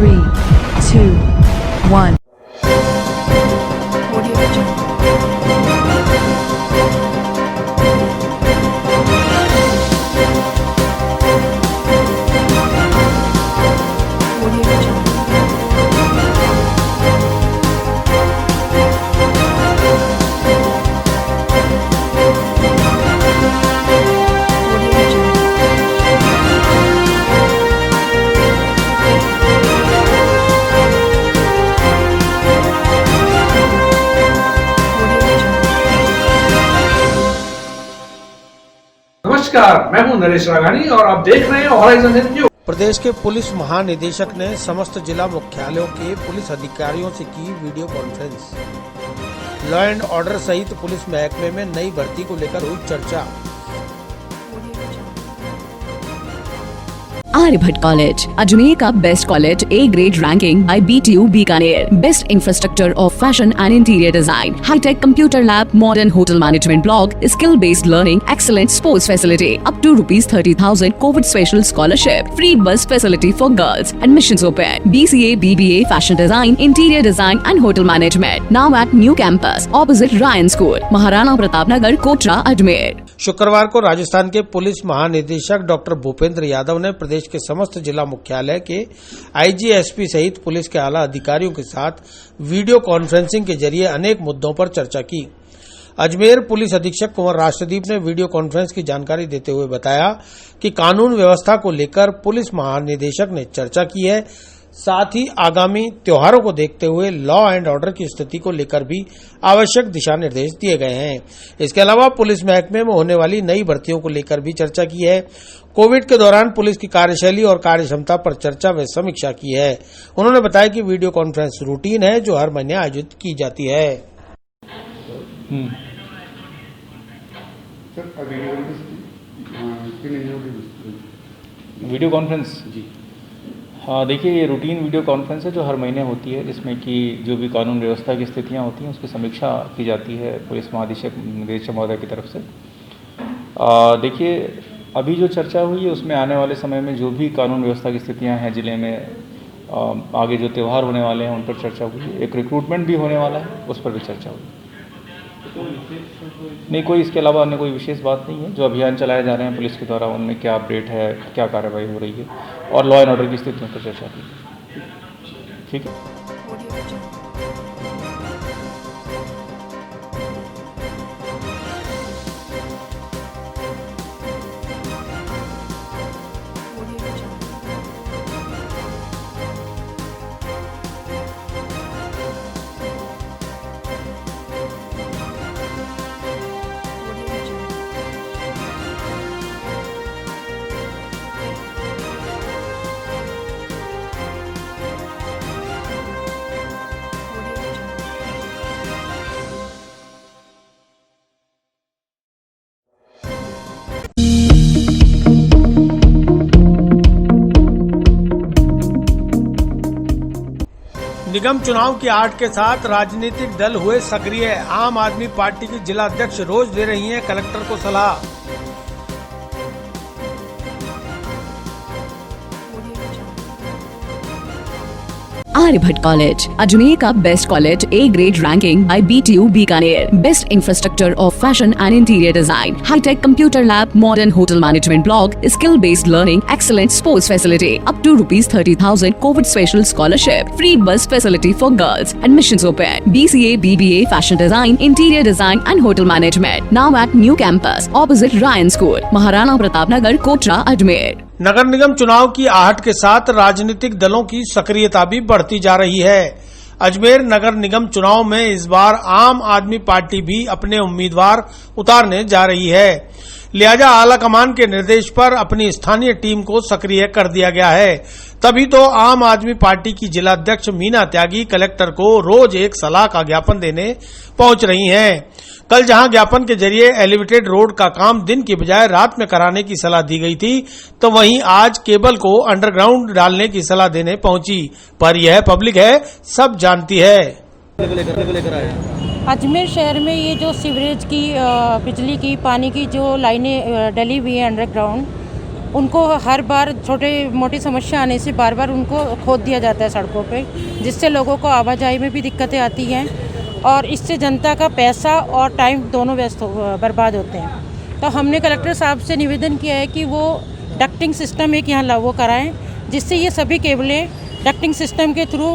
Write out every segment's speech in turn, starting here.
3, 2, 1. नमस्कार, मैं हूं नरेश राघानी और आप देख रहे हैं हॉराइजन न्यूज। प्रदेश के पुलिस महानिदेशक ने समस्त जिला मुख्यालयों के पुलिस अधिकारियों से की video conference. Law and order सहित पुलिस महकमे में नई भर्ती को लेकर हुई चर्चा। आर्यभट्ट कॉलेज, अजमेर का best college, A grade ranking by BTU Bikaner, best infrastructure of fashion and interior design, hi tech computer lab, modern hotel management block, skill based learning, excellent sports facility, up to ₹30,000 covid special scholarship, free bus facility for girls, admissions open, BCA, BBA, fashion design, interior design and hotel management, now at new campus opposite Ryan school, Maharana Pratap Nagar, Kotra, Ajmer. शुक्रवार को राजस्थान के police महानिदेशक doctor Bhupendra Yadav ने प्रदेश के समस्त जिला मुख्यालय के IGSP सहित पुलिस के आला अधिकारियों के साथ वीडियो कॉन्फ्रेंसिंग के जरिए अनेक मुद्दों पर चर्चा की। अजमेर पुलिस अधीक्षक कुंवर राष्ट्रदीप ने वीडियो कॉन्फ्रेंस की जानकारी देते हुए बताया कि कानून व्यवस्था को लेकर पुलिस महानिदेशक ने चर्चा की है, साथ ही आगामी त्योहारों को देखते हुए लॉ एंड ऑर्डर की स्थिति को लेकर भी आवश्यक दिशा निर्देश दिए गए हैं। इसके अलावा पुलिस महकमे में होने वाली नई भर्तियों को लेकर भी चर्चा की है। कोविड के दौरान पुलिस की कार्यशैली और कार्यक्षमता पर चर्चा व समीक्षा की है। उन्होंने बताया कि वीडियो कॉन्फ्रेंस रूटीन है जो हर महीने आयोजित की जाती है। वीडियो कॉन्फ्रेंस जी, हाँ देखिए, ये रूटीन वीडियो कॉन्फ्रेंस है जो हर महीने होती है, जिसमें कि जो भी कानून व्यवस्था की स्थितियाँ होती हैं उसकी समीक्षा की जाती है पुलिस महानिदेशक महोदय की तरफ से। देखिए, अभी जो चर्चा हुई है उसमें आने वाले समय में जो भी कानून व्यवस्था की स्थितियाँ हैं जिले में, आगे जो त्यौहार होने वाले हैं उन पर चर्चा हुई। एक रिक्रूटमेंट भी होने वाला है, उस पर भी चर्चा हुई। नहीं, कोई इसके अलावा अन्य कोई विशेष बात नहीं है। जो अभियान चलाए जा रहे हैं पुलिस के द्वारा उनमें क्या अपडेट है, क्या कार्रवाई हो रही है और लॉ एंड ऑर्डर की स्थितियों पर चर्चा की। ठीक है। निगम चुनाव की आड़ के साथ राजनीतिक दल हुए सक्रिय। आम आदमी पार्टी की जिला अध्यक्ष रोज दे रही हैं कलेक्टर को सलाह। आर्यभट्ट कॉलेज, अजमेर का best college, A grade ranking by BTU Bikaner, best infrastructure of fashion and interior design, hi tech computer lab, modern hotel management block, skill based learning, excellent sports facility, up to ₹30,000 covid special scholarship, free bus facility for girls, admissions open, BCA, BBA, fashion design, interior design and hotel management, now at new campus opposite Ryan school, Maharana Pratap Nagar, Kotra, Ajmer. नगर निगम चुनाव की आहट के साथ राजनीतिक दलों की सक्रियता भी बढ़ती जा रही है। अजमेर नगर निगम चुनाव में इस बार आम आदमी पार्टी भी अपने उम्मीदवार उतारने जा रही है। लिहाजा आला कमान के निर्देश पर अपनी स्थानीय टीम को सक्रिय कर दिया गया है। तभी तो आम आदमी पार्टी की जिला अध्यक्ष मीना त्यागी कलेक्टर को रोज एक सलाह का ज्ञापन देने पहुंच रही हैं। कल जहां ज्ञापन के जरिए एलिवेटेड रोड का काम दिन की बजाय रात में कराने की सलाह दी गई थी, तो वहीं आज केबल को अंडरग्राउंड डालने की सलाह देने पहुंची। पर यह पब्लिक है, सब जानती है। अजमेर शहर में ये जो सीवरेज की, बिजली की, पानी की जो लाइनें डली हुई हैं अंडरग्राउंड, उनको हर बार छोटे मोटी समस्या आने से बार बार उनको खोद दिया जाता है सड़कों पे, जिससे लोगों को आवाजाही में भी दिक्कतें आती हैं और इससे जनता का पैसा और टाइम दोनों बर्बाद होते हैं। तो हमने कलेक्टर साहब से निवेदन किया है कि वो डक्टिंग सिस्टम एक यहाँ लागू कराएं, जिससे ये सभी केबलें डक्टिंग सिस्टम के थ्रू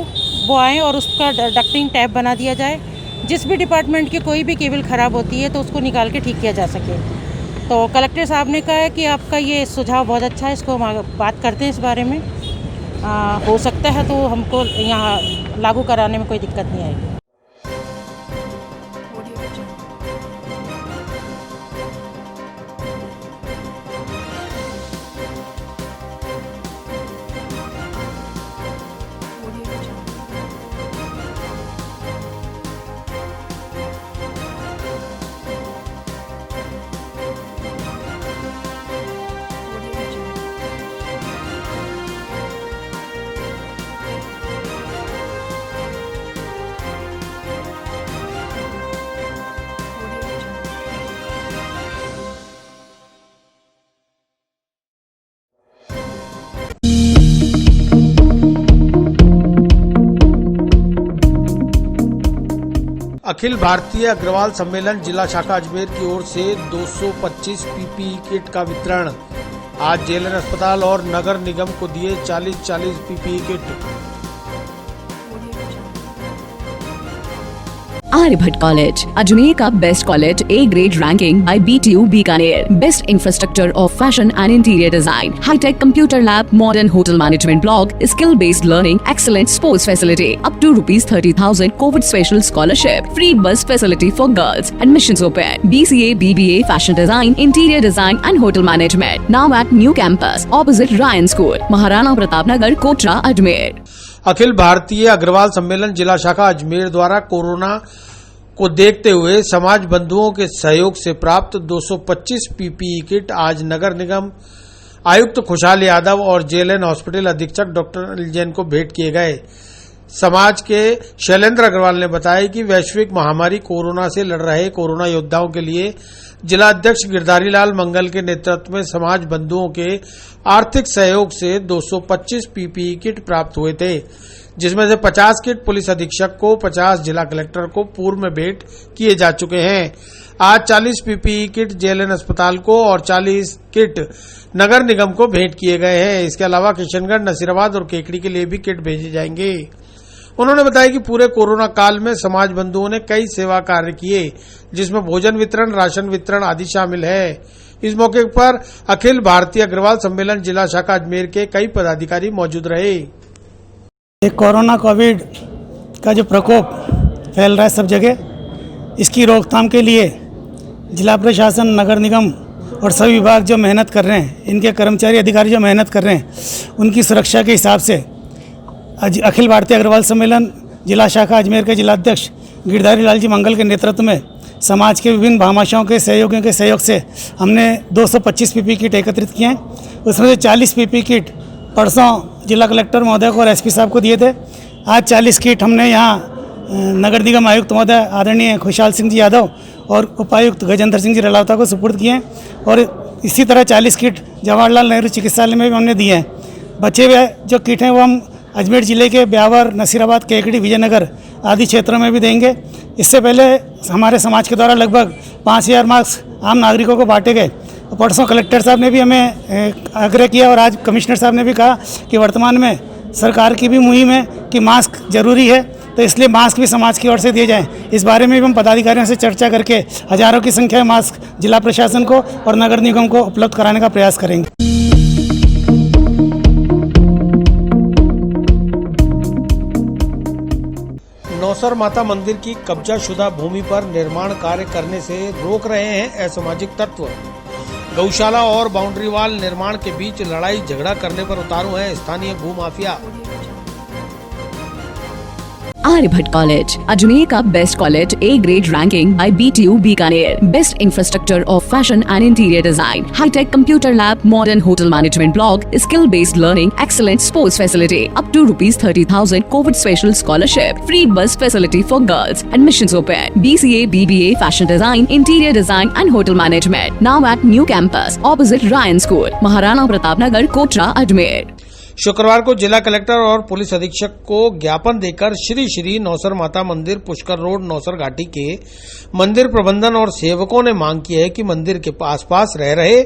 वो आएँ और उसका डक्टिंग टैप बना दिया जाए। जिस भी डिपार्टमेंट की कोई भी केबल ख़राब होती है तो उसको निकाल के ठीक किया जा सके। तो कलेक्टर साहब ने कहा है कि आपका ये सुझाव बहुत अच्छा है, इसको हम बात करते हैं इस बारे में। हो सकता है तो हमको यहाँ लागू कराने में कोई दिक्कत नहीं आएगी। अखिल भारतीय अग्रवाल सम्मेलन जिला शाखा अजमेर की ओर से 225 पीपीई किट का वितरण। आज जेएलएन अस्पताल और नगर निगम को दिए 40-40 PPE kit. Aryabhatta college, Ajmer का best college, A grade ranking by BTU Bikaner, best infrastructure of fashion and interior design, hi tech computer lab, modern hotel management block, skill based learning, excellent sports facility, up to ₹30,000 covid special scholarship, free bus facility for girls, admissions open, BCA, BBA, fashion design, interior design and hotel management, now at new campus opposite Ryan school, Maharana Pratap Nagar, Kotra, Ajmer. Akhil Bharatiya Agarwal सम्मेलन जिला शाखा अजमेर द्वारा corona को देखते हुए समाज बंधुओं के सहयोग से प्राप्त 225 पीपीई किट आज नगर निगम आयुक्त खुशहाल यादव और जेएलएन हॉस्पिटल अधीक्षक डॉक्टर अनिल जैन को भेंट किए गए। समाज के शैलेंद्र अग्रवाल ने बताया कि वैश्विक महामारी कोरोना से लड़ रहे कोरोना योद्धाओं के लिए जिला अध्यक्ष गिरधारी लाल मंगल के नेतृत्व में समाज बंधुओं के आर्थिक सहयोग से 225 पीपीई किट प्राप्त हुए थे, जिसमें से 50 किट पुलिस अधीक्षक को, 50 जिला कलेक्टर को पूर्व में भेंट किए जा चुके हैं। आज 40 पीपीई किट जेएलएन अस्पताल को और 40 किट नगर निगम को भेंट किए गए हैं। इसके अलावा किशनगढ़, नसीराबाद और केकड़ी के लिए भी किट भेजे जाएंगे। उन्होंने बताया कि पूरे कोरोना काल में समाज बंधुओं ने कई सेवा कार्य किए, जिसमें भोजन वितरण, राशन वितरण आदि शामिल है। इस मौके पर अखिल भारतीय अग्रवाल सम्मेलन जिला शाखा अजमेर के कई पदाधिकारी मौजूद रहे। कोरोना कोविड का जो प्रकोप फैल रहा है सब जगह, इसकी रोकथाम के लिए जिला प्रशासन, नगर निगम और सभी विभाग जो मेहनत कर रहे हैं, इनके कर्मचारी अधिकारी जो मेहनत कर रहे हैं, उनकी सुरक्षा के हिसाब से अखिल भारतीय अग्रवाल सम्मेलन जिला शाखा अजमेर के जिलाध्यक्ष गिरधारी लाल जी मंगल के नेतृत्व में समाज के विभिन्न भामाशाओं के सहयोगियों के सहयोग से हमने 225 पीपी किट एकत्रित किए हैं। उसमें से 40 पीपी किट परसों जिला कलेक्टर महोदय को और एसपी साहब को दिए थे। आज 40 किट हमने यहाँ नगर निगम आयुक्त महोदय आदरणीय खुशहाल सिंह जी यादव और उपायुक्त गजेंद्र सिंह जी रलावता को सुपुर्द किए हैं और इसी तरह 40 किट जवाहरलाल नेहरू चिकित्सालय में भी हमने दिए हैं। बचे हुए जो किट हैं वो हम अजमेर जिले के ब्यावर, नसीराबाद, केकड़ी, विजयनगर आदि क्षेत्रों में भी देंगे। इससे पहले हमारे समाज के द्वारा लगभग 5000 मास्क आम नागरिकों को बांटे गए। परसों कलेक्टर साहब ने भी हमें आग्रह किया और आज कमिश्नर साहब ने भी कहा कि वर्तमान में सरकार की भी मुहिम है कि मास्क जरूरी है, तो इसलिए मास्क भी समाज की ओर से दिए जाएं। इस बारे में भी हम पदाधिकारियों से चर्चा करके हजारों की संख्या में मास्क जिला प्रशासन को और नगर निगम को उपलब्ध कराने का प्रयास करेंगे। नौसर माता मंदिर की कब्जाशुदा भूमि पर निर्माण कार्य करने से रोक रहे हैं असामाजिक तत्व। गौशाला और बाउंड्री वाल निर्माण के बीच लड़ाई झगड़ा करने पर उतारू है स्थानीय भूमाफिया। Aryabhatta College, Ajmer का best college, A grade ranking by BTU Bikaner. Best infrastructure of fashion and interior design. High-tech computer lab, modern hotel management block, skill-based learning, excellent sports facility. Up to ₹30,000 COVID special scholarship. Free bus facility for girls. Admissions open. BCA, BBA, fashion design, interior design and hotel management. Now at new campus, opposite Ryan School, Maharana Pratap Nagar, Kotra, Ajmer. शुक्रवार को जिला collector और police अधीक्षक को ज्ञापन देकर श्री श्री नौसर माता मंदिर पुष्कर रोड नौसर घाटी के मंदिर प्रबंधन और सेवकों ने मांग की है कि मंदिर के आसपास रह रहे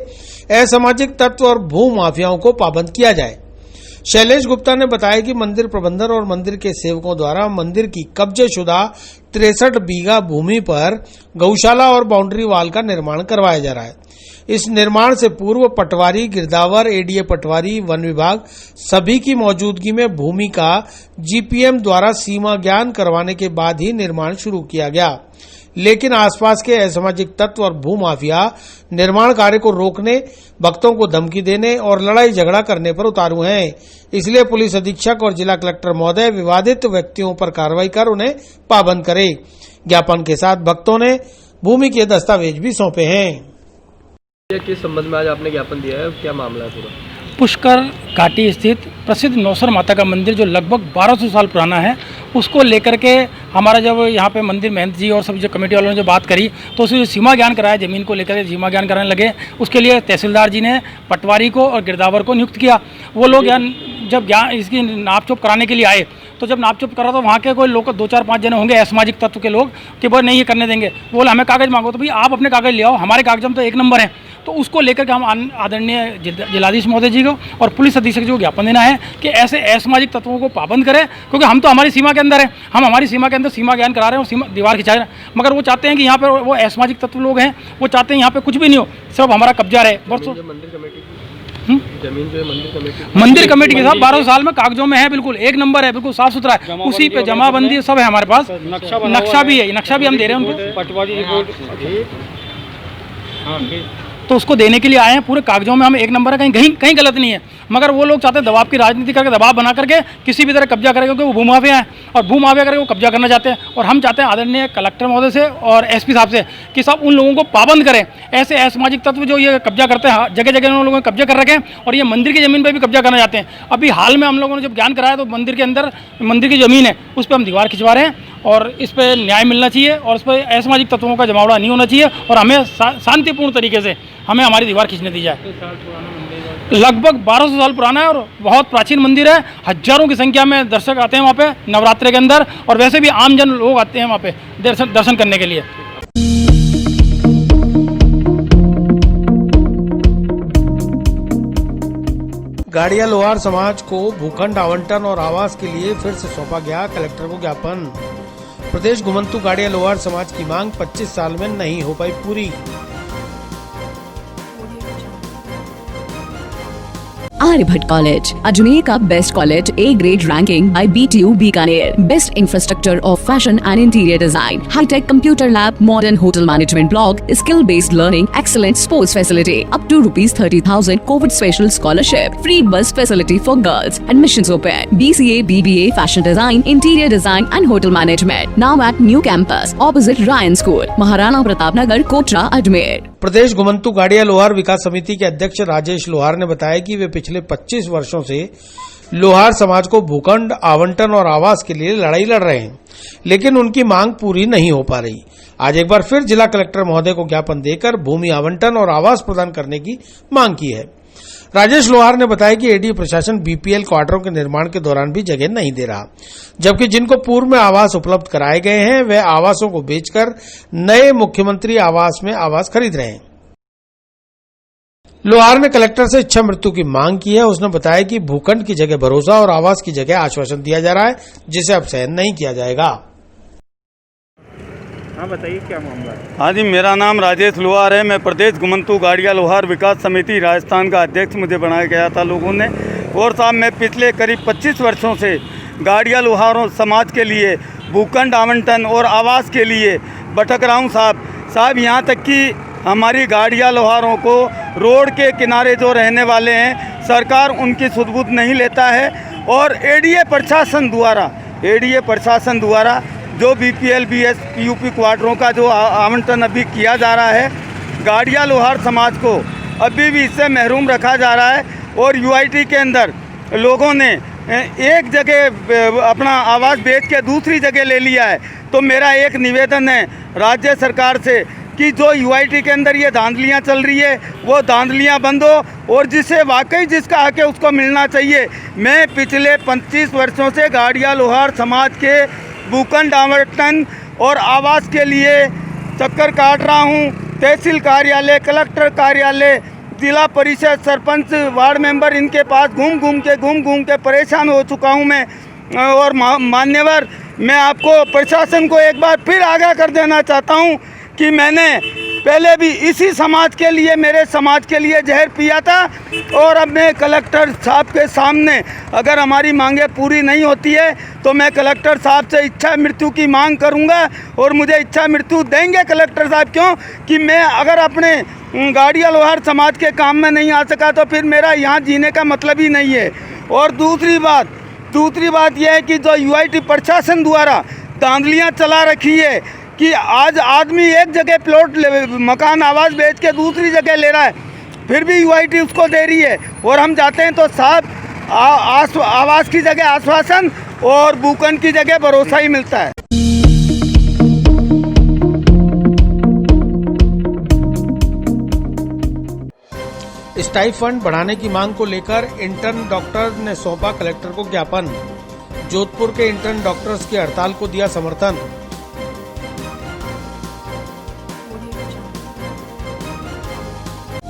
असामाजिक तत्व और भू माफियाओं को पाबंद किया जाए। शैलेश गुप्ता ने बताया कि मंदिर प्रबंधन और मंदिर के सेवकों द्वारा मंदिर की कब्जेशुदा 63 बीघा भूमि पर गौशाला और बाउंड्री वाल का निर्माण करवाया जा रहा है। इस निर्माण से पूर्व पटवारी, गिरदावर, एडीए पटवारी, वन विभाग सभी की मौजूदगी में भूमि का जीपीएम द्वारा सीमा ज्ञान करवाने के बाद ही निर्माण शुरू किया गया, लेकिन आसपास के असामाजिक तत्व और भू माफिया निर्माण कार्य को रोकने, भक्तों को धमकी देने और लड़ाई झगड़ा करने पर उतारू हैं। इसलिए पुलिस अधीक्षक और जिला कलेक्टर महोदय विवादित व्यक्तियों पर कार्रवाई कर उन्हें पाबंद करे। ज्ञापन के साथ भक्तों ने भूमि के दस्तावेज भी सौंपे हैं। किस संबंध में आज आपने ज्ञापन दिया है, क्या मामला है पूरा? पुष्कर घाटी स्थित प्रसिद्ध नौसर माता का मंदिर जो लगभग 1200 साल पुराना है, उसको लेकर के हमारा जब यहाँ पे मंदिर महंत जी और सब जो कमेटी वालों ने जो बात करी तो उसमें सीमा ज्ञान कराया, ज़मीन को लेकर के सीमा ज्ञान कराने लगे। उसके लिए तहसीलदार जी ने पटवारी को और गिरदावर को नियुक्त किया। वो लोग जब इसकी नापचोप कराने के लिए आए तो जब नापचोप करा तो वहाँ के कोई लोग 2-4-5 जने होंगे असामाजिक तत्व के लोग कि वो नहीं ये करने देंगे। वो बोले हमें कागज़ मांगो, तो भाई आप अपने कागज़ ले आओ, हमारे कागज़ में तो 1 नंबर है। तो उसको लेकर के हम आदरणीय जिलाधीश महोदय जी को और पुलिस अधीक्षक जी को ज्ञापन देना है कि ऐसे असामाजिक तत्वों को पाबंद करें, क्योंकि हम तो हमारी सीमा के अंदर हैं, हम हमारी सीमा के अंदर सीमा ज्ञान करा रहे हैं और सीमा दीवार खिंचा रहे हैं, मगर वो चाहते हैं कि यहाँ पर वो असामाजिक तत्व लोग हैं, वो चाहते हैं यहाँ पे कुछ भी नहीं हो, सिर्फ हमारा कब्जा रहे। बरसों जमीन जो है मंदिर कमेटी के साथ 12 साल में कागजों में है, बिल्कुल 1 नंबर है, बिल्कुल साफ सुथरा है, उसी पे जमाबंदी सब है हमारे पास, नक्शा भी है, नक्शा भी हम दे रहे हैं उनको, पटवारी रिपोर्ट तो उसको देने के लिए आए हैं। पूरे कागजों में हम 1 नंबर है, कहीं गलत नहीं है, मगर वो लोग चाहते हैं दबाव की राजनीति करके, दबाव बना करके किसी भी तरह कब्जा करें, क्योंकि वो भूमाफिया हैं और भूमाफिया करके वो कब्जा करना चाहते हैं। और हम चाहते हैं आदरणीय कलेक्टर महोदय से और एसपी साहब से कि सब उन लोगों को पाबंद करें, ऐसे असामाजिक तत्व जो ये कब्जा करते हैं, जगह जगह उन लोगों ने कब्जा कर रखे हैं और ये मंदिर की ज़मीन पर भी कब्जा करना चाहते हैं। अभी हाल में हम लोगों ने जब ज्ञान कराया तो मंदिर के अंदर मंदिर की ज़मीन है, उस पर हम दीवार खिंचवा रहे हैं और इस पर न्याय मिलना चाहिए और इस पर असामाजिक तत्वों का जमावड़ा नहीं होना चाहिए और हमें शांतिपूर्ण तरीके से हमें हमारी दीवार खींचने दी जाए। लगभग 1200 साल पुराना है और बहुत प्राचीन मंदिर है। हजारों की संख्या में दर्शक आते हैं वहाँ पे नवरात्रि के अंदर और वैसे भी आमजन लोग आते हैं वहाँ पे दर्शन करने के लिए। गाड़िया लोहार समाज को भूखंड आवंटन और आवास के लिए फिर से सौंपा गया कलेक्टर को ज्ञापन। प्रदेश घुमंतु गाड़िया लोहार समाज की मांग 25 साल में नहीं हो पाई पूरी। Aryabhatta College, Ajmer का best college, A grade ranking by BTU Bikaner. Best infrastructure of fashion and interior design. High-tech computer lab, modern hotel management block, skill-based learning, excellent sports facility. Up to ₹30,000 COVID special scholarship. Free bus facility for girls. Admissions open. BCA, BBA, fashion design, interior design and hotel management. Now at new campus, opposite Ryan School, Maharana Pratap Nagar, Kotra, Ajmer. प्रदेश घुमंतु गाड़िया लोहार विकास समिति के अध्यक्ष राजेश लोहार ने बताया कि वे पिछले 25 वर्षों से लोहार समाज को भूखंड आवंटन और आवास के लिए लड़ाई लड़ रहे हैं, लेकिन उनकी मांग पूरी नहीं हो पा रही। आज एक बार फिर जिला कलेक्टर महोदय को ज्ञापन देकर भूमि आवंटन और आवास प्रदान करने की मांग की है। राजेश लोहार ने बताया कि एडी प्रशासन बीपीएल क्वार्टरों के निर्माण के दौरान भी जगह नहीं दे रहा, जबकि जिनको पूर्व में आवास उपलब्ध कराए गए हैं वे आवासों को बेचकर नए मुख्यमंत्री आवास में आवास खरीद रहे हैं। लोहार ने कलेक्टर से इच्छा मृत्यु की मांग की है। उसने बताया कि भूखंड की जगह भरोसा और आवास की जगह आश्वासन दिया जा रहा है, जिसे अब सहन नहीं किया जाएगा। हाँ बताइए क्या मामला है? हाँ जी, मेरा नाम राजेश लोहार है। मैं प्रदेश घुमंतु गाड़िया लोहार विकास समिति राजस्थान का अध्यक्ष मुझे बनाया गया था लोगों ने। और साहब मैं पिछले करीब 25 वर्षों से गाड़िया लोहारों समाज के लिए भूखंड आवंटन और आवास के लिए भटक रहा हूँ साहब। यहाँ तक कि हमारी गाड़िया लोहारों को रोड के किनारे जो रहने वाले हैं सरकार उनकी सुध-बुध नहीं लेता है और एडीए प्रशासन द्वारा एडीए प्रशासन द्वारा जो बीपीएल बीएस पीयूपी क्वार्टरों का जो आवंटन अभी किया जा रहा है, गाड़िया लोहार समाज को अभी भी इससे महरूम रखा जा रहा है। और यूआईटी के अंदर लोगों ने एक जगह अपना आवास बेच के दूसरी जगह ले लिया है। तो मेरा एक निवेदन है राज्य सरकार से कि जो यूआईटी के अंदर ये धांधलियाँ चल रही है वो धांधलियाँ बंद हो और जिसे वाकई जिसका हक है उसको मिलना चाहिए। मैं पिछले 25 वर्षों से गाड़िया लोहार समाज के भूखंड आवंटन और आवास के लिए चक्कर काट रहा हूँ। तहसील कार्यालय, कलेक्टर कार्यालय, जिला परिषद, सरपंच, वार्ड मेंबर, इनके पास घूम घूम के परेशान हो चुका हूँ मैं। और मान्यवर, मैं आपको प्रशासन को एक बार फिर आगाह कर देना चाहता हूँ कि मैंने पहले भी इसी समाज के लिए, मेरे समाज के लिए जहर पिया था। और अब मैं कलेक्टर साहब के सामने, अगर हमारी मांगें पूरी नहीं होती है तो मैं कलेक्टर साहब से इच्छा मृत्यु की मांग करूंगा। और मुझे इच्छा मृत्यु देंगे कलेक्टर साहब, क्यों कि मैं अगर अपने गाड़िया लोहार समाज के काम में नहीं आ सका तो फिर मेरा यहाँ जीने का मतलब ही नहीं है। और दूसरी बात यह है कि जो यूआईटी प्रशासन द्वारा धांधलियाँ चला रखी है कि आज आदमी एक जगह प्लॉट मकान आवास बेच के दूसरी जगह ले रहा है, फिर भी यूआईटी उसको दे रही है। और हम जाते हैं तो साहब आवास की जगह आश्वासन और भूखंड की जगह भरोसा ही मिलता है। स्टाइफंड बढ़ाने की मांग को लेकर इंटर्न डॉक्टर ने सौंपा कलेक्टर को ज्ञापन। जोधपुर के इंटर्न डॉक्टर्स की हड़ताल को दिया समर्थन।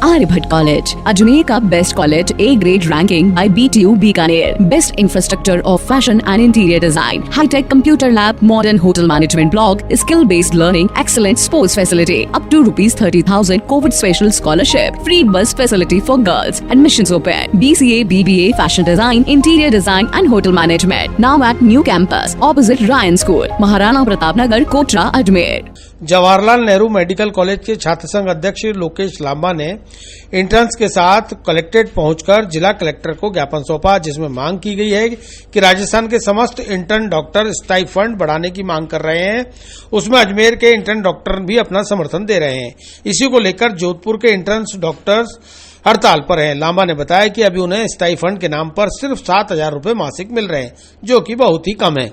आर्यभट्ट कॉलेज, अजमेर का best college, A grade ranking by BTU Bikaner, best infrastructure of fashion and interior design, hi tech computer lab, modern hotel management block, skill based learning, excellent sports facility, up to ₹30,000 covid special scholarship, free bus facility for girls, admissions open, BCA, BBA, fashion design, interior design and hotel management, now at new campus opposite Ryan school, Maharana Pratap Nagar, Kotra, Ajmer. Jawaharlal Nehru medical college के छात्र संघ अध्यक्ष लोकेश लांबा ने interns के साथ collectorate पहुंचकर जिला collector को ज्ञापन सौंपा, जिसमें मांग की गई है कि राजस्थान के समस्त इंटर्न डॉक्टर स्टाइफंड बढ़ाने की मांग कर रहे हैं। उसमें अजमेर के इंटर्न डॉक्टर भी अपना समर्थन दे रहे हैं। इसी को लेकर जोधपुर के इंटर्न्स डॉक्टर्स हड़ताल पर हैं। लांबा ने बताया कि अभी उन्हें स्टाइफंड के नाम पर सिर्फ 7,000 रुपए मासिक मिल रहे हैं, जो कि बहुत ही कम है,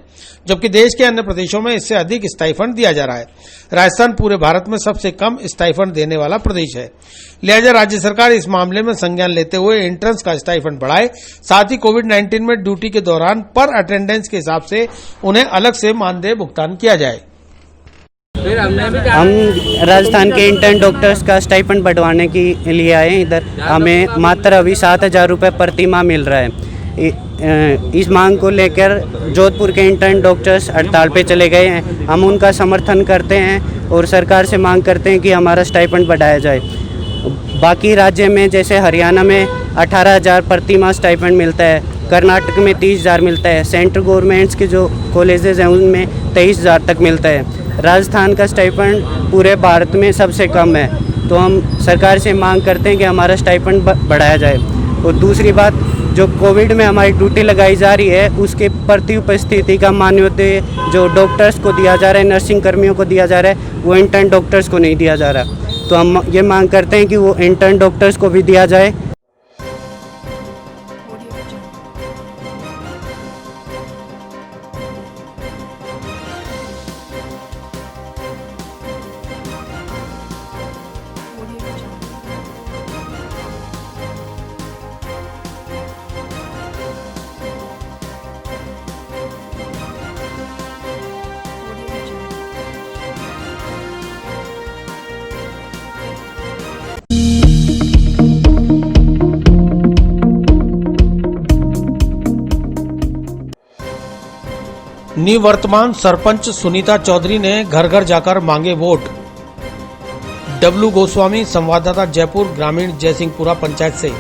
जबकि देश के अन्य प्रदेशों में इससे अधिक स्टाइफंड दिया जा रहा है। राजस्थान पूरे भारत में सबसे कम स्टाइफंड देने वाला प्रदेश है। लिहाजा राज्य सरकार इस मामले में संज्ञान लेते हुए इंटर्न्स का स्टाइफंड बढ़ाए, साथ ही कोविड-19 में ड्यूटी के दौरान पर अटेंडेंस के हिसाब से उन्हें अलग से मानदेय भुगतान किया जाए। हम राजस्थान के इंटर्न डॉक्टर्स का स्टाइपेंड बढ़वाने के लिए आए हैं इधर। हमें मात्र अभी 7,000 रुपये प्रति माह मिल रहा है। इस मांग को लेकर जोधपुर के इंटर्न डॉक्टर्स हड़ताल पे चले गए हैं। हम उनका समर्थन करते हैं और सरकार से मांग करते हैं कि हमारा स्टाइपेंड बढ़ाया जाए। बाकी राज्य में जैसे हरियाणा में 18,000 प्रति माह स्टाइपेंड मिलता है, कर्नाटक में 30,000 मिलता है, सेंट्रल गवर्नमेंट्स के जो कॉलेजेस हैं उनमें 23,000 तक मिलता है। राजस्थान का स्टाइपेंड पूरे भारत में सबसे कम है, तो हम सरकार से मांग करते हैं कि हमारा स्टाइपेंड बढ़ाया जाए। और दूसरी बात, जो कोविड में हमारी ड्यूटी लगाई जा रही है उसके प्रति उपस्थिति का मान्यता जो डॉक्टर्स को दिया जा रहा है, नर्सिंग कर्मियों को दिया जा रहा है, वो इंटर्न डॉक्टर्स को नहीं दिया जा रहा। तो हम ये मांग करते हैं कि वो इंटर्न डॉक्टर्स को भी दिया जाए। निवर्तमान सरपंच सुनीता चौधरी ने घर घर जाकर मांगे वोट। डब्लू गोस्वामी, संवाददाता, जयपुर ग्रामीण, जयसिंहपुरा पंचायत से।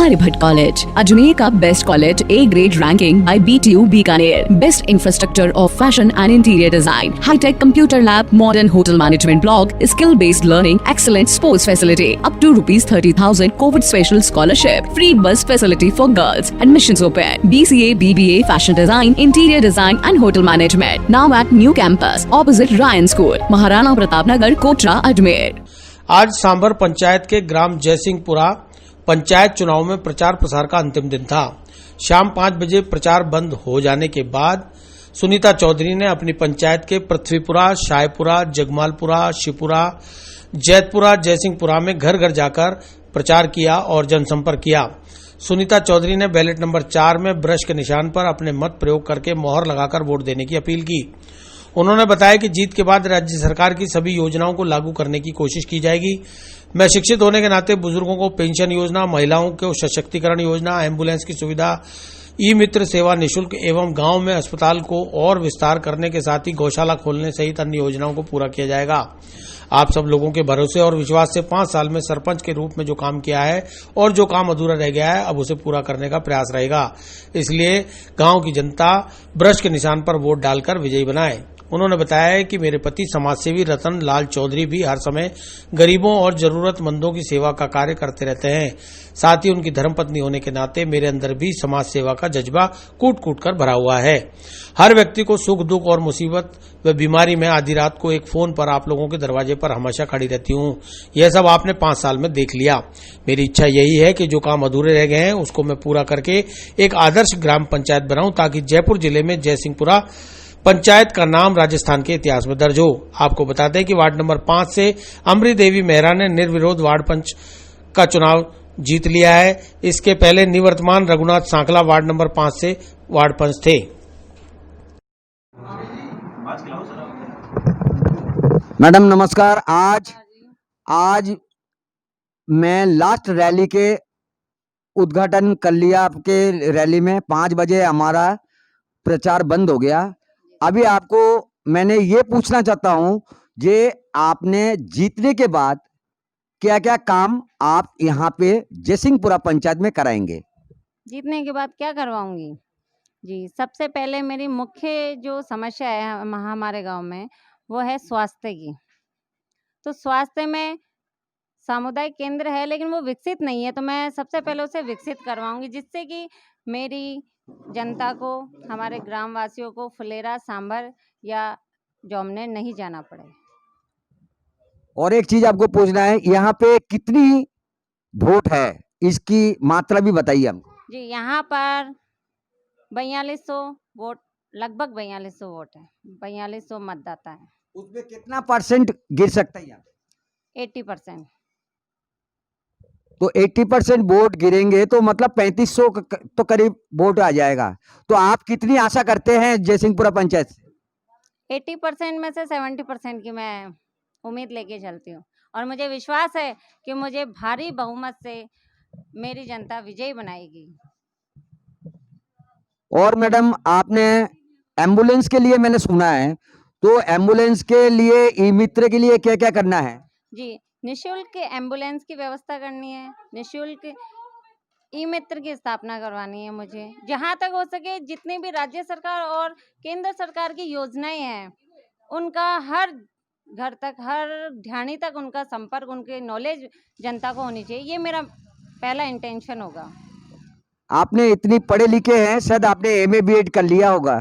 Aryabhatta College, Ajmer ka best college, A grade ranking by BTU Bikaner. Best infrastructure of fashion and interior design. High-tech computer lab, modern hotel management block, skill-based learning, excellent sports facility. Up to ₹30,000 COVID special scholarship. Free bus facility for girls. Admissions open. BCA, BBA, fashion design, interior design and hotel management. Now at new campus, opposite Ryan School, Maharana Pratap Nagar, Kotra, Ajmer. आज सांभर पंचायत के ग्राम जयसिंहपुरा पंचायत चुनाव में प्रचार प्रसार का अंतिम दिन था। शाम 5 बजे प्रचार बंद हो जाने के बाद सुनीता चौधरी ने अपनी पंचायत के पृथ्वीपुरा, शायपुरा, जगमालपुरा, शिवपुरा, जैतपुरा, जयसिंहपुरा में घर घर जाकर प्रचार किया और जनसंपर्क किया। सुनीता चौधरी ने बैलेट नंबर 4 में ब्रश के निशान पर अपने मत प्रयोग करके मोहर लगाकर वोट देने की अपील की। उन्होंने बताया कि जीत के बाद राज्य सरकार की सभी योजनाओं को लागू करने की कोशिश की जाएगी। मैं शिक्षित होने के नाते बुजुर्गों को पेंशन योजना, महिलाओं को सशक्तिकरण योजना, एम्बुलेंस की सुविधा, ई मित्र सेवा निःशुल्क एवं गांव में अस्पताल को और विस्तार करने के साथ ही गौशाला खोलने सहित अन्य योजनाओं को पूरा किया जाएगा। आप सब लोगों के भरोसे और विश्वास से 5 साल में सरपंच के रूप में जो काम किया है और जो काम अधूरा रह गया है अब उसे पूरा करने का प्रयास रहेगा। इसलिए गांव की जनता ब्रश के निशान पर वोट डालकर विजयी बनाए। उन्होंने बताया कि मेरे पति समाजसेवी रतन लाल चौधरी भी हर समय गरीबों और जरूरतमंदों की सेवा का कार्य करते रहते हैं। साथ ही उनकी धर्मपत्नी होने के नाते मेरे अंदर भी समाज सेवा का जज्बा कूट कूट कर भरा हुआ है। हर व्यक्ति को सुख दुख और मुसीबत व बीमारी में आधी रात को एक फोन पर आप लोगों के दरवाजे पर हमेशा खड़ी रहती हूँ। यह सब आपने 5 साल में देख लिया। मेरी इच्छा यही है कि जो काम अधूरे रह गए हैं उसको मैं पूरा करके एक आदर्श ग्राम पंचायत बनाऊं ताकि जयपुर जिले में जयसिंहपुरा पंचायत का नाम राजस्थान के इतिहास में दर्ज हो। आपको बता दें कि वार्ड नंबर 5 से अमरी देवी मेहरा ने निर्विरोध वार्ड पंच का चुनाव जीत लिया है। इसके पहले निवर्तमान रघुनाथ सांकला वार्ड नंबर 5 से वार्ड पंच थे। मैडम नमस्कार। आज मैं लास्ट रैली के उद्घाटन कर लिया। आपके रैली में 5 बजे हमारा प्रचार बंद हो गया। अभी आपको मैंने ये पूछना चाहता हूँ जे आपने जीतने के बाद क्या क्या काम आप यहाँ पे जयसिंहपुरा पंचायत में कराएंगे? जीतने के बाद क्या करवाऊंगी जी? सबसे पहले मेरी मुख्य जो समस्या है हमारे गांव में वो है स्वास्थ्य की। तो स्वास्थ्य में सामुदायिक केंद्र है लेकिन वो विकसित नहीं है, तो मैं सबसे पहले उसे विकसित करवाऊंगी जिससे कि मेरी जनता को, हमारे ग्रामवासियों को फुलेरा, सांभर या जोमने नहीं जाना पड़े। और एक चीज आपको पूछना है, यहाँ पे कितनी वोट है इसकी मात्रा भी बताइए हमको। जी यहाँ पर 4200 वोट, लगभग 4200 वोट है, 4200 मतदाता है। उसमें कितना % गिर सकता है यहाँ? 80%। तो 80% वोट गिरेंगे तो मतलब 3500 तो करीब वोट आ जाएगा। तो आप कितनी आशा करते हैं जयसिंहपुरा पंचायत से? 80% में से 70% की मैं उम्मीद लेके चलती हूँ और मुझे विश्वास है कि मुझे भारी बहुमत से मेरी जनता विजयी बनाएगी। और मैडम आपने एम्बुलेंस के लिए मैंने सुना है, तो एम्बुलेंस के लिए ई मित्र के लिए क्या क्या करना है? जी निःशुल्क एम्बुलेंस की व्यवस्था करनी है, निःशुल्क ई मित्र की स्थापना करवानी है मुझे। जहाँ तक हो सके जितनी भी राज्य सरकार और केंद्र सरकार की योजनाएं हैं उनका हर घर तक, हर ध्यानी तक उनका संपर्क, उनके नॉलेज जनता को होनी चाहिए। ये मेरा पहला इंटेंशन होगा। आपने इतनी पढ़े लिखे हैं, शायद आपने MA BEd कर लिया होगा,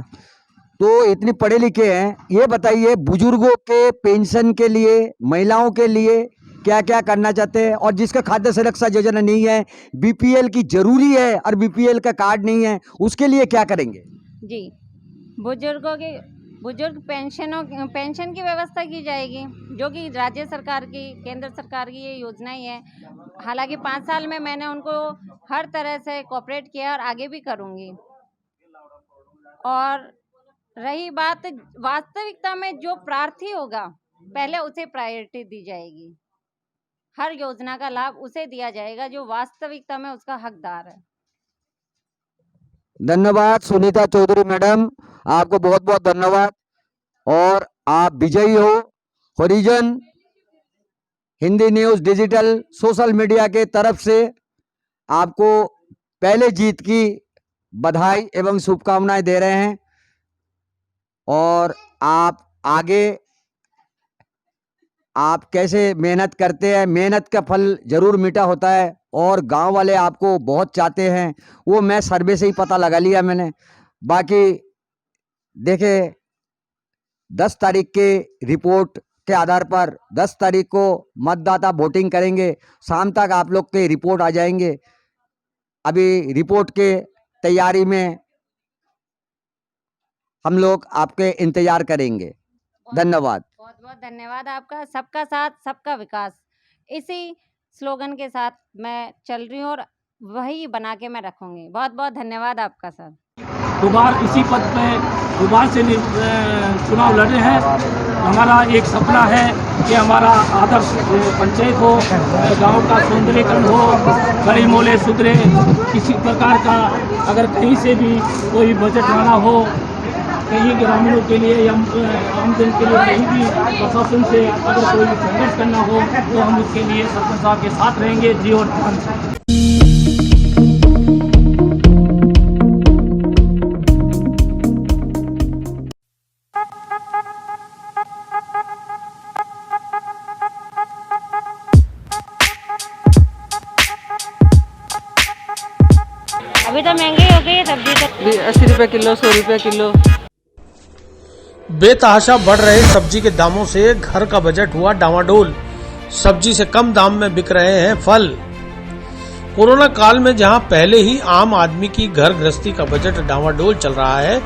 तो इतनी पढ़े लिखे हैं, ये बताइए बुजुर्गों के पेंशन के लिए, महिलाओं के लिए क्या क्या करना चाहते हैं? और जिसका खाद्य सुरक्षा योजना नहीं है, BPL की जरूरी है और BPL का कार्ड नहीं है, उसके लिए क्या करेंगे? जी बुजुर्गों के पेंशन की व्यवस्था की जाएगी जो कि राज्य सरकार की, केंद्र सरकार की ये योजनाएं हैं। हालांकि 5 साल में मैंने उनको हर तरह से कोऑपरेट किया और आगे भी करूंगी। और रही बात वास्तविकता में, जो प्रार्थी होगा पहले उसे प्रायोरिटी दी जाएगी। हर योजना का लाभ उसे दिया जाएगा जो वास्तविकता में उसका हकदार है। धन्यवाद सुनीता चौधरी मैडम, आपको बहुत बहुत धन्यवाद। और आप विजयी हो। Harijan Hindi news digital social media के तरफ से आपको पहले जीत की बधाई एवं शुभकामनाएं दे रहे हैं और आप आगे आप कैसे मेहनत करते हैं, मेहनत का फल जरूर मीठा होता है और गांव वाले आपको बहुत चाहते हैं, वो मैं सर्वे से ही पता लगा लिया मैंने। बाकी देखे 10 तारीख के रिपोर्ट के आधार पर 10 तारीख को मतदाता वोटिंग करेंगे, शाम तक आप लोग के रिपोर्ट आ जाएंगे। अभी रिपोर्ट के तैयारी में हम लोग आपके इंतजार करेंगे। धन्यवाद। बहुत बहुत धन्यवाद आपका। सबका साथ सबका विकास, इसी स्लोगन के साथ मैं चल रही हूँ और वही बना के मैं रखूँगी। बहुत बहुत धन्यवाद आपका सर। दोबारा इसी पद पे दोबारा से चुनाव लड़े हैं। हमारा एक सपना है कि हमारा आदर्श पंचायत हो, गांव का सौंदर्यीकरण हो, गली मोहल्ले सुधरे, किसी प्रकार का अगर कहीं से भी कोई बजट लाना हो, कहीं ग्रामीणों के लिए या आमजन के लिए कहीं भी प्रशासन से अगर कोई संघर्ष करना हो तो हम उसके लिए सरपंच साहब के साथ रहेंगे जी और जान से। अभी तो महंगी हो गई है सब्जी, तो 80 रुपये किलो, 100 रुपये किलो। बेतहाशा बढ़ रहे सब्जी के दामों से घर का बजट हुआ डामाडोल। सब्जी से कम दाम में बिक रहे हैं फल। कोरोना काल में जहां पहले ही आम आदमी की घर गृहस्थी का बजट डामाडोल चल रहा है,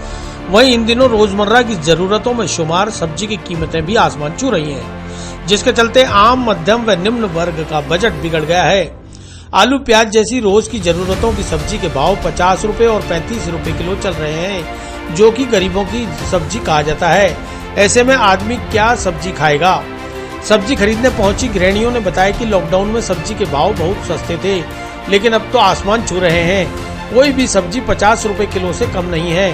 वहीं इन दिनों रोजमर्रा की जरूरतों में शुमार सब्जी की कीमतें भी आसमान छू रही हैं, जिसके चलते आम, मध्यम व निम्न वर्ग का बजट बिगड़ गया है। आलू, प्याज जैसी रोज की जरूरतों की सब्जी के भाव 50 रुपए और 35 रुपए किलो चल रहे हैं, जो कि गरीबों की सब्जी कहा जाता है। ऐसे में आदमी क्या सब्जी खाएगा? सब्जी खरीदने पहुंची गृहिणियों ने बताया कि लॉकडाउन में सब्जी के भाव बहुत सस्ते थे, लेकिन अब तो आसमान छू रहे हैं। कोई भी सब्जी 50 रुपए किलो से कम नहीं है।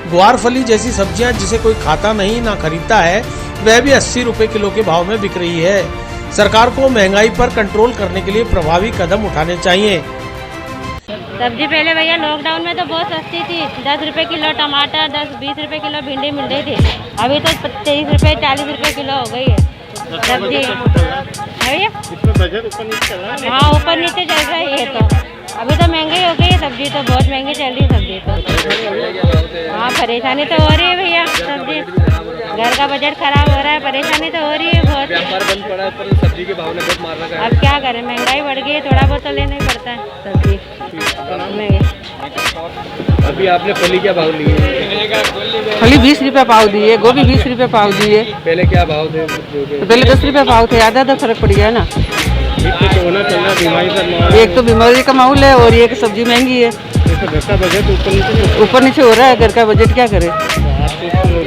ग्वारफली जैसी सब्जियां जिसे कोई खाता नहीं ना खरीदता है, वह भी 80 रुपए किलो के भाव में बिक रही है। सरकार को महंगाई पर कंट्रोल करने के लिए प्रभावी कदम उठाने चाहिए। सब्जी पहले भैया लॉकडाउन में तो बहुत सस्ती थी, 10 रुपए किलो टमाटर, 10-20 रुपए किलो भिंडी मिल रही थी। अभी तो 23 रुपए 40 रुपए किलो हो गई है सब्जी। भैया हाँ, ऊपर नीचे चल रही है, तो अभी तो महंगी हो गई है सब्जी, तो बहुत महंगी चल रही है सब्जी तो। हाँ, परेशानी तो हो रही है भैया, सब्जी घर का बजट खराब हो रहा है, परेशानी तो हो रही है बहुत। व्यापार बंद पड़ा है पर सब्जी के भाव ने बहुत मार रखा है। अब क्या करें, महंगाई बढ़ गई है, थोड़ा बहुत तो लेना ही पड़ता है सब्जी में। अभी आपने फली क्या भाव ली है? फली 20 रुपये पाव दी है, गोभी 20 रुपये पाव दी है। पहले क्या भाव थे? पहले 10 रुपये पाव थे, आधा फर्क पड़ गया ना। एक तो बीमारी का माहौल है और ये कि सब्जी महंगी है, घर का बजट ऊपर नीचे हो रहा है, घर का बजट क्या करे।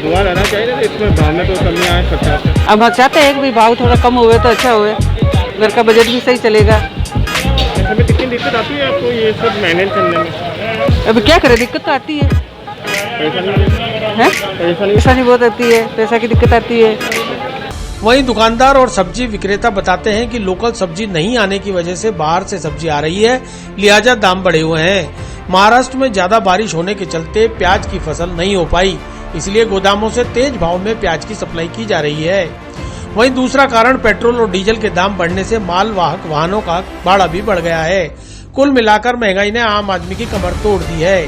दुआ रहना चाहिए ना, इसमें भाव में तो कमी आए सकता है। अब हम चाहते हैं कि भाई भाव थोड़ा कम हुए तो अच्छा हुए, घर का बजट भी सही चलेगा। कितनी दिक्कत आती है आपको ये सब मैनेज करने में? अभी क्या करे, दिक्कत तो आती है, परेशानी बहुत आती है, पैसा की दिक्कत आती है। वहीं दुकानदार और सब्जी विक्रेता बताते हैं कि लोकल सब्जी नहीं आने की वजह से बाहर से सब्जी आ रही है, लिहाजा दाम बढ़े हुए हैं। महाराष्ट्र में ज्यादा बारिश होने के चलते प्याज की फसल नहीं हो पाई, इसलिए गोदामों से तेज भाव में प्याज की सप्लाई की जा रही है। वहीं दूसरा कारण पेट्रोल और डीजल के दाम बढ़ने से माल वाहक वाहनों का भाड़ा भी बढ़ गया है। कुल मिलाकर महंगाई ने आम आदमी की कमर तोड़ दी है।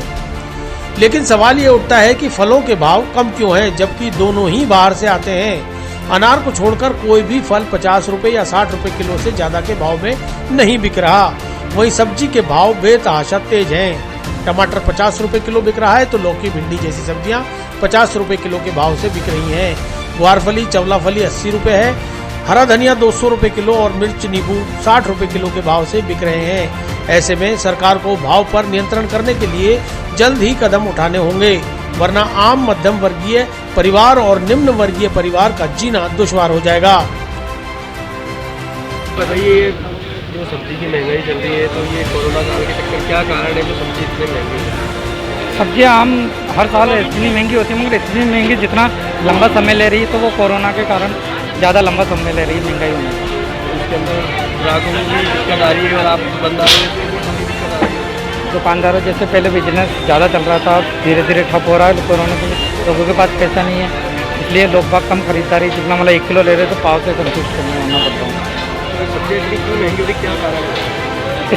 लेकिन सवाल ये उठता है कि फलों के भाव कम क्यों हैं, जबकि दोनों ही बाहर से आते हैं। अनार को छोड़कर कोई भी फल 50 रुपए या 60 रुपए किलो से ज्यादा के भाव में नहीं बिक रहा। वहीं सब्जी के भाव बेतहाशा तेज हैं। टमाटर 50 रुपए किलो बिक रहा है, तो लौकी, भिंडी जैसी सब्जियां 50 रुपए किलो के भाव से बिक रही हैं। ग्वारफली, चवलाफली 80 रुपए है, हरा धनिया 200 रुपए किलो और मिर्च, नींबू 60 रुपए किलो के भाव से बिक रहे हैं। ऐसे में सरकार को भाव पर नियंत्रण करने के लिए जल्द ही कदम उठाने होंगे, वरना आम, मध्यम वर्गीय परिवार और निम्न वर्गीय परिवार का जीना दुश्वार हो जाएगा। बताइए, जो सब्जी की महंगाई चल रही है, तो ये कोरोना काल के चक्कर क्या कारण है जो सब्जी इतनी महंगी है? सब्जियाँ आम हर साल इतनी महंगी होती है, मगर इतनी महंगी जितना लंबा समय ले रही है, तो वो कोरोना के कारण ज़्यादा लंबा समय ले रही है महंगाई होने का। इसके अंदर ग्राहकों की दिक्कत आ रही है, अगर आप बंदा दुकानदारों जैसे पहले बिजनेस ज़्यादा चल रहा था, धीरे धीरे ठप हो रहा है। कोरोना के लोगों के पास पैसा नहीं है, इसलिए लोग बाग कम खरीदारी, जितना मतलब 1 किलो ले रहे तो पाव से संतुष्ट होना पड़ता है। सब्जियाँ इतनी क्यों महंगी हो रही, क्या कारण है?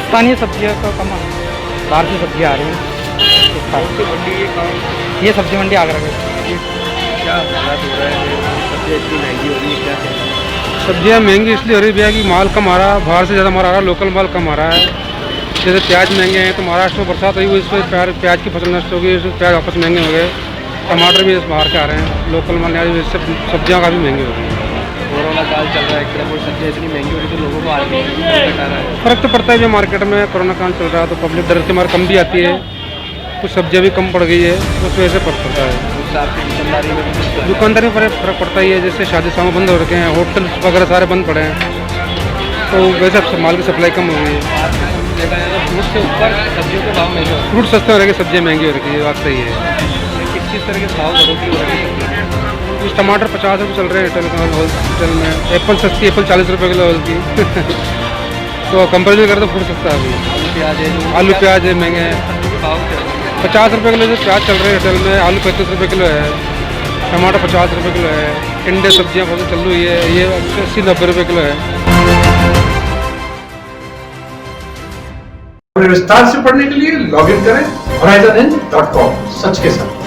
स्थानीय सब्जियों का कम, बाहर से सब्जियाँ आ रही हैं। ये सब्जी मंडी आगरा में क्या हालात हो रहा है, सब्जियाँ इतनी महंगी हो रही है, क्या कहते हैं? सब्जियाँ महंगी इसलिए हो रही है भैया कि माल कम आ रहा है, बाहर से ज़्यादा माल आ रहा है, लोकल माल कम आ रहा है। जैसे प्याज महंगे हैं तो महाराष्ट्र में बरसात हुई, इस पर प्याज की फसल नष्ट हो गई, प्याज वापस महंगे हो गए। टमाटर भी बाहर के आ रहे हैं, लोकल माल सब्जियाँ काफ़ी महंगी हो गई हैं। कोरोना काल चल रहा है, एक तरफ और सब्जियाँ इतनी महंगी हो रही तो लोगों को आर्थिक घटा रहा है। फ़र्क तो पड़ता है भैया मार्केट में, कोरोना काल चल रहा है तो पब्लिक दर से हमारे कम भी आती है, कुछ सब्जियाँ भी कम पड़ गई है, उस वजह से फर्क पड़ता है। दुकानदारी में फ़र्क पड़ता ही है, जैसे शादी समारोह बंद हो रखे हैं, होटल वगैरह सारे बंद पड़े हैं, तो वैसे माल की सप्लाई कम हो गई है। फ्रूट से ऊपर सब्जियों के भाव महंगे, फ्रूट सस्ते हो रहे हैं, सब्जियाँ महंगी हो रही है, ये बात सही है। किस तरह के भाव बढ़ोतरी हो रही है? कुछ टमाटर 50 रुपये चल रहे हैं होलसेल में, एप्पल सस्ती, एप्पल 40 रुपये किलो की तो कंपेरिजन करें तो फ्रूट सस्ता है अभी। आलू प्याज है महंगे हैं, 50 रुपये किलो जो प्याज चल रहे हैं रिटेल में, आलू 35 रुपये किलो है, टमाटर 50 रुपये किलो है, टिंडे सब्जियाँ बहुत चल रही है, ये 80-90 रुपये किलो है। विस्तार से पढ़ने के लिए लॉग इन करें horizonhind.com, सच के साथ।